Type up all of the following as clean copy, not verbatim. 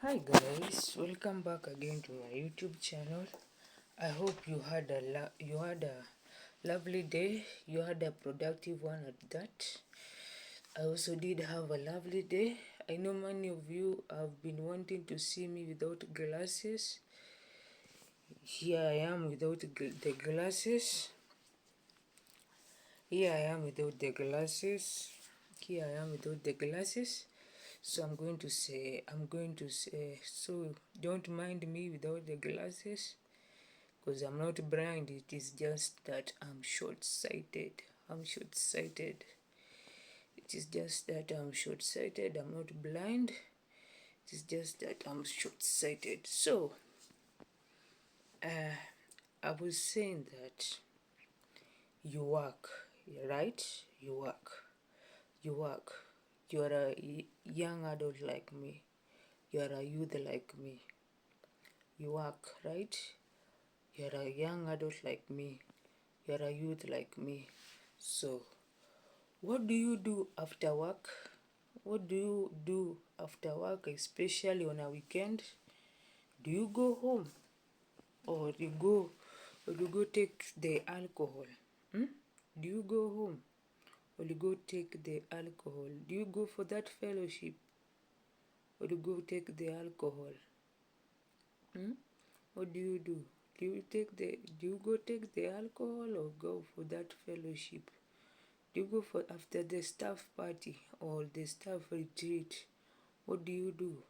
Hi guys, welcome back again to my YouTube channel. I hope you had a lovely day. You had a productive one at that. I also did have a lovely day. I know many of you have been wanting to see me without glasses. Here I am without the glasses. Here I am without the glasses. Here I am without the glasses. So I'm going to say, so don't mind me without the glasses, because I'm not blind. It is just that I'm short-sighted. It is just that I'm short-sighted. I'm not blind. It is just that I'm short-sighted. So, I was saying that you work, right? You work. You work. You are a young adult like me. You are a youth like me. You work, right? You're a young adult like me. You're a youth like me. So, what do you do after work? What do you do after work, especially on a weekend? Do you go home, or you go take the alcohol? Do you go home, or you go take the alcohol? Do you go for that fellowship, or you go take the alcohol? What do you do? Do you go take the alcohol, or go for that fellowship? Do you go for after the staff party or the staff retreat? What do you do?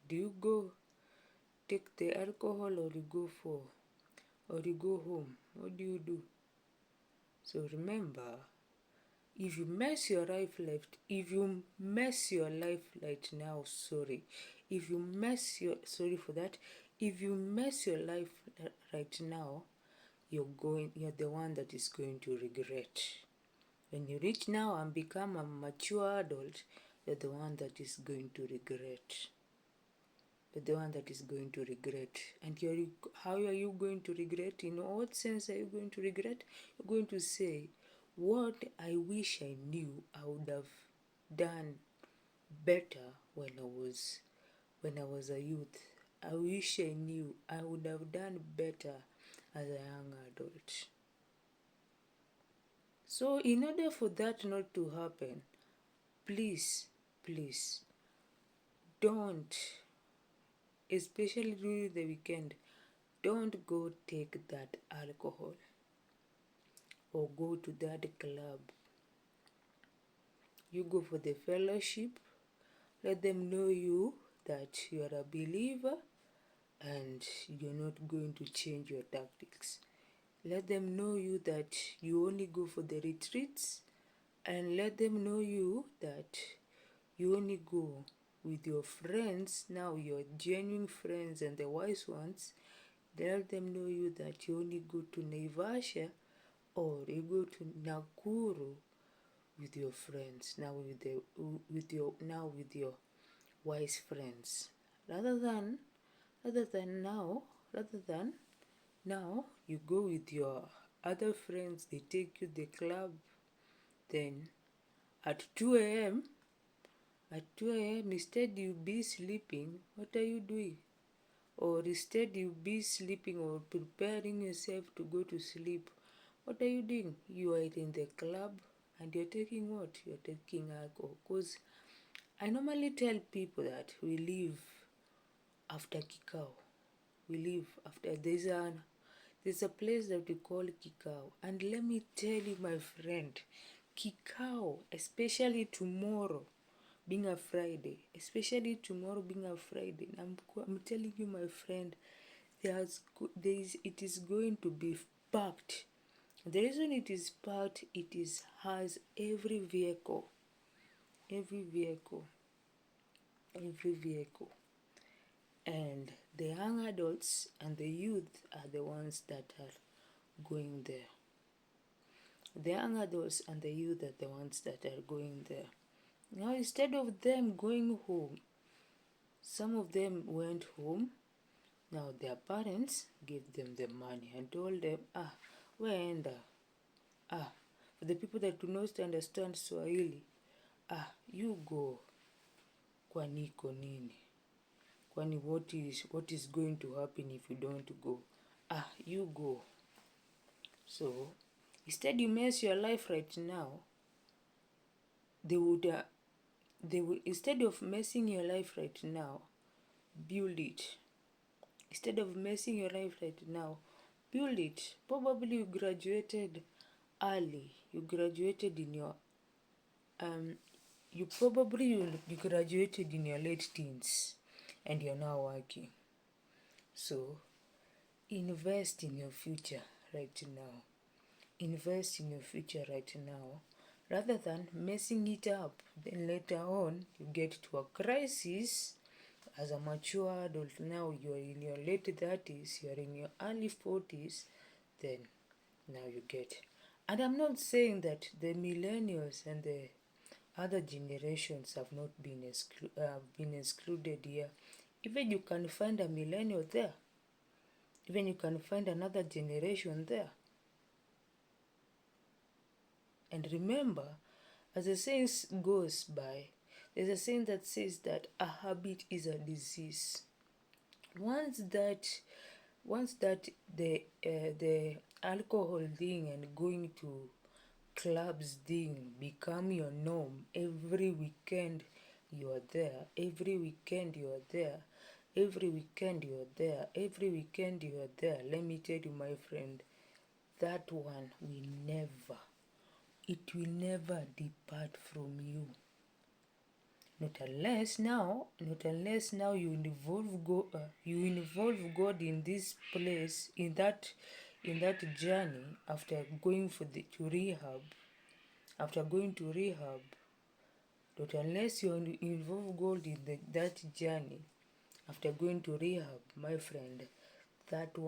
Do you go take the alcohol, or you go home? What do you do? So remember, if you mess your life left, if you mess your life right now, if you mess your, sorry for that, if you mess your life right now, you're the one that is going to regret. When you reach now and become a mature adult, you're the one that is going to regret. You're the one that is going to regret. And how are you going to regret? In what sense are you going to regret? You're going to say, what I wish I knew I would have done better when I was a youth. I wish I knew I would have done better as a young adult. So in order for that not to happen, please, don't, especially during the weekend, don't go take that alcohol or go to that club. You go for the fellowship. Let them know you that you are a believer and you're not going to change your tactics. Let them know you that you only go for the retreats, and let them know you that you only go with your friends, now your genuine friends and the wise ones. Let them know you that you only go to Naivasha or you go to Nakuru with your friends, with your wise friends. Rather than now you go with your other friends, they take you the club, then at 2 a.m. instead you be sleeping. What are you doing? Or instead you be sleeping or preparing yourself to go to sleep. What are you doing? You are in the club and you're taking what? You're taking alcohol. Because I normally tell people that we live after Kikau. We live after, there's a place that we call Kikau. And let me tell you, my friend, Kikau, especially tomorrow being a Friday, I'm telling you, my friend, it is going to be packed. The reason it is packed, has every vehicle, and the young adults and the youth are the ones that are going there. The young adults and the youth are the ones that are going there. Now, instead of them going home, some of them went home. Now their parents gave them the money and told them, waenda, for the people that do not understand Swahili, you go kwa niko nini, Kwani what is going to happen if you don't go? You go. So instead you mess your life right now, they would instead of messing your life right now, build it. Instead of messing your life right now, build it. Probably you graduated early. You graduated in your you graduated in your late teens and you're now working. So invest in your future right now. Invest in your future right now, rather than messing it up. Then later on you get to a crisis as a mature adult. Now you're in your late 30s, you're in your early 40s, then now you get. And I'm not saying that the millennials and the other generations have not been excluded here. Even you can find a millennial there. Even you can find another generation there. And remember, as the saying goes by, there's a saying that says that a habit is a disease. Once that the alcohol thing and going to clubs thing become your norm, every weekend you are there, every weekend you are there, every weekend you are there, every weekend you are there, let me tell you, my friend, that one it will never depart from you. Not unless now you involve God in this place, in that journey. After going to rehab, not unless you involve God in that journey. After going to rehab, my friend, that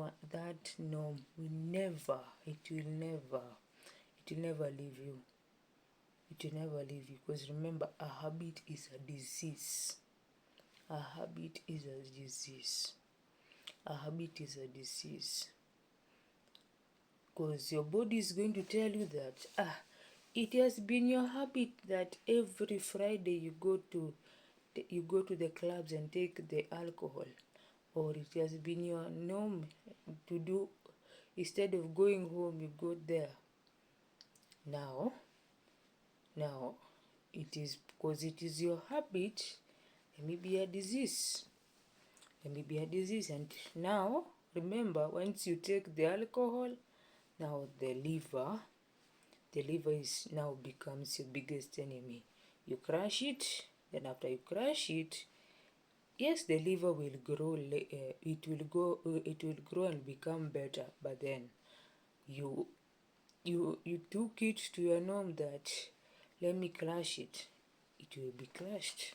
norm will never leave you. It will never leave you, because remember, a habit is a disease. A habit is a disease. A habit is a disease. Because your body is going to tell you that it has been your habit that every Friday you go to the clubs and take the alcohol, or it has been your norm to do, instead of going home you go there. Now it is because it is your habit. There may be a disease. And now remember, once you take the alcohol, now the liver is now becomes your biggest enemy. You crush it, then after you crush it, yes, the liver will grow. It will grow and become better. But then you took it to your norm that let me crush it. It will be crushed.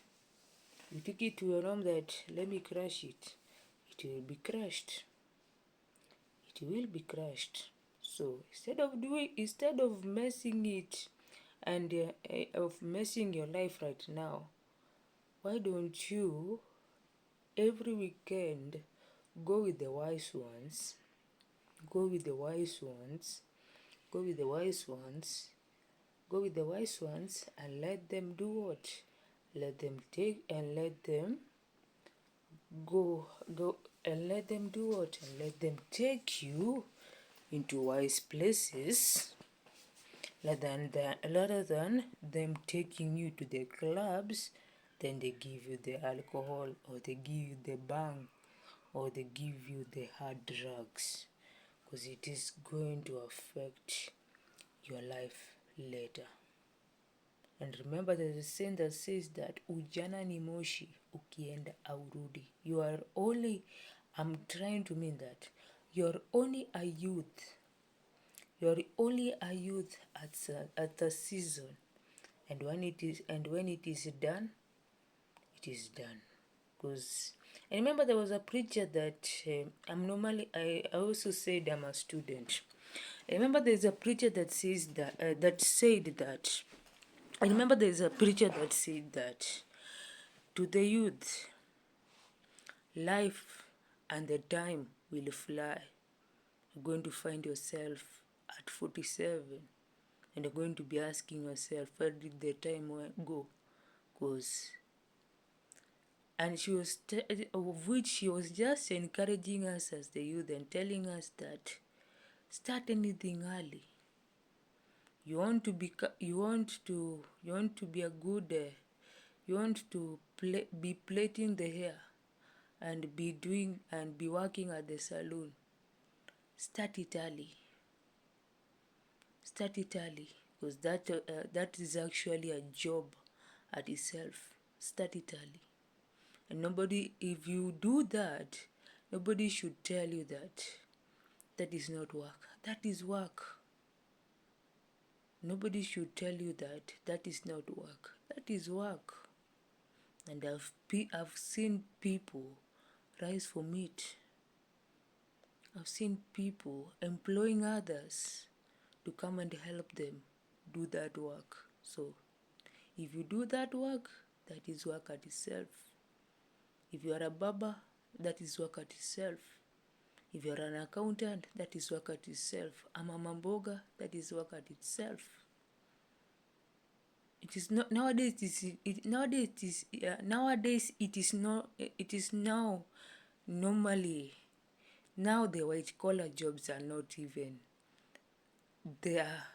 You took it to your norm that let me crush it. It will be crushed. It will be crushed. So instead of messing it and of messing your life right now, why don't you every weekend go with the wise ones? Go with the wise ones. Go with the wise ones. Go with the wise ones and let them do what? Let them take and let them go and let them do what? And let them take you into wise places, rather than them taking you to the clubs. Then they give you the alcohol, or they give you the bang, or they give you the hard drugs, because it is going to affect your life later. And remember, there's a saying that says that ujana ni moshi, ukienda aurudi. I'm trying to mean that you're only a youth. You're only a youth at the season, and when it is done, it is done. Because I remember there was a preacher that I also said I'm a student. I remember there's a preacher that says that I remember there's a preacher that said that to the youth, life and the time will fly. You're going to find yourself at 47 and you're going to be asking yourself, where did the time go? Because And of which she was just encouraging us as the youth and telling us that start anything early. You want to be a good you want to be plaiting the hair and be working at the salon. Start it early. Start it early, because that is actually a job at itself. Start it early. And if you do that, nobody should tell you that is not work. That is work. Nobody should tell you that is not work. That is work. And I've seen people rise from it. I've seen people employing others to come and help them do that work. So if you do that work, that is work at itself. If you are a barber, that is work at itself. If you are an accountant, that is work at itself. A mama mboga, that is work at itself. It is not nowadays. It is now normally. Now the white collar jobs are not even there.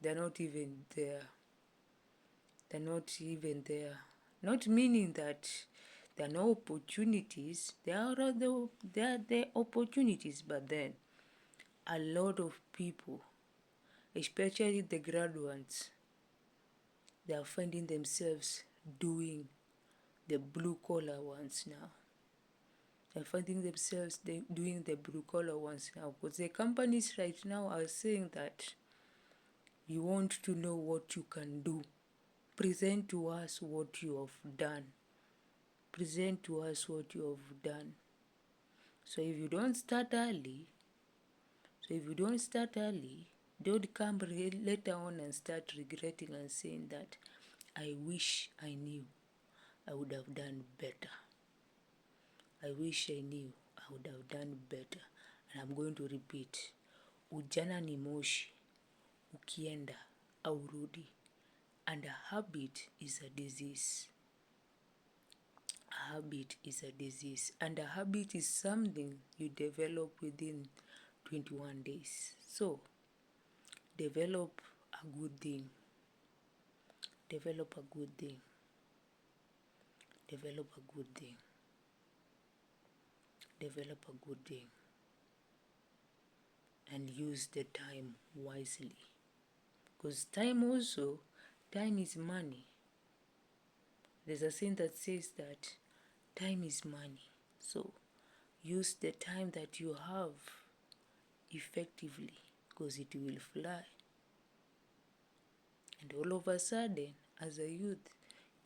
They're not even there. They're not even there. Not meaning that there are no opportunities. There are the opportunities, but then a lot of people, especially the graduates, they are finding themselves doing the blue collar ones now. They're finding themselves doing the blue collar ones now, because the companies right now are saying that you want to know what you can do. Present to us what you have done. Present to us what you have done. So if you don't start early, don't come later on and start regretting and saying that I wish I knew I would have done better. I wish I knew I would have done better. And I'm going to repeat. Ujana ni moshi, ukienda aurudi. And a habit is a disease. A habit is a disease. And a habit is something you develop within 21 days. So, develop a good thing. Develop a good thing. Develop a good thing. Develop a good thing. And use the time wisely. Because time is money. There's a saying that says that time is money. So use the time that you have effectively, because it will fly. And all of a sudden, as a youth,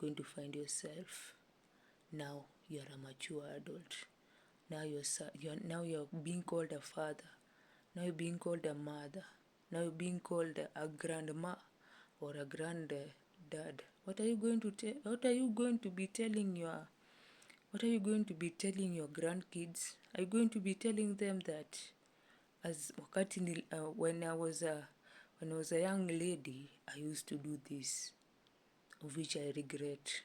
you're going to find yourself, now you're a mature adult. Now you're being called a father. Now you're being called a mother. Now you're being called a grandma or a granddad. What are you going to be telling your grandkids? Are you going to be telling them that when I was a young lady, I used to do this, of which I regret?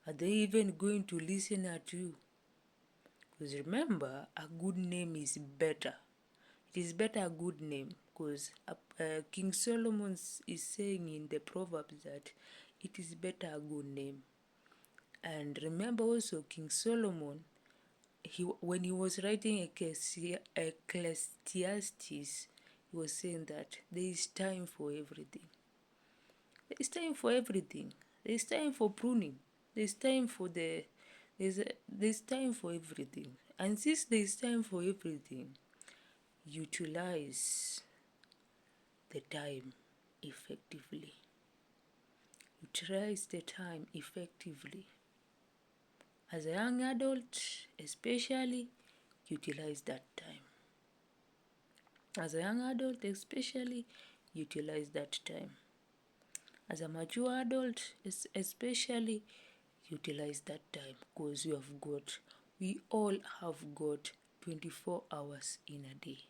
Are they even going to listen at you? Because remember, a good name is better. It is better a good name, because King Solomon is saying in the Proverbs that it is better a good name. And remember also, King Solomon, when he was writing Ecclesiastes, he was saying that there is time for everything. There is time for everything. There is time for pruning. There is time for there's time for everything. And since there is time for everything, utilize the time effectively. Utilize the time effectively. As a young adult, especially, utilize that time. As a young adult, especially, utilize that time. As a mature adult, especially, utilize that time, because we all have got 24 hours in a day.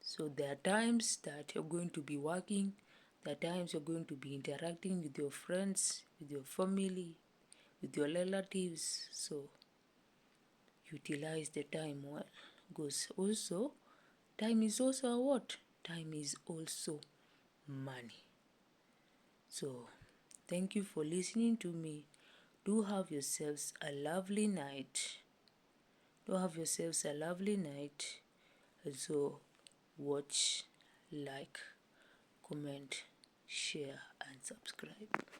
So there are times that you're going to be working, there are times you're going to be interacting with your friends, with your family, with your relatives. So utilize the time well, because also time is also a what? Time is also money. So thank you for listening to me. Do have yourselves a lovely night. Do have yourselves a lovely night. And so watch, like, comment, share and subscribe.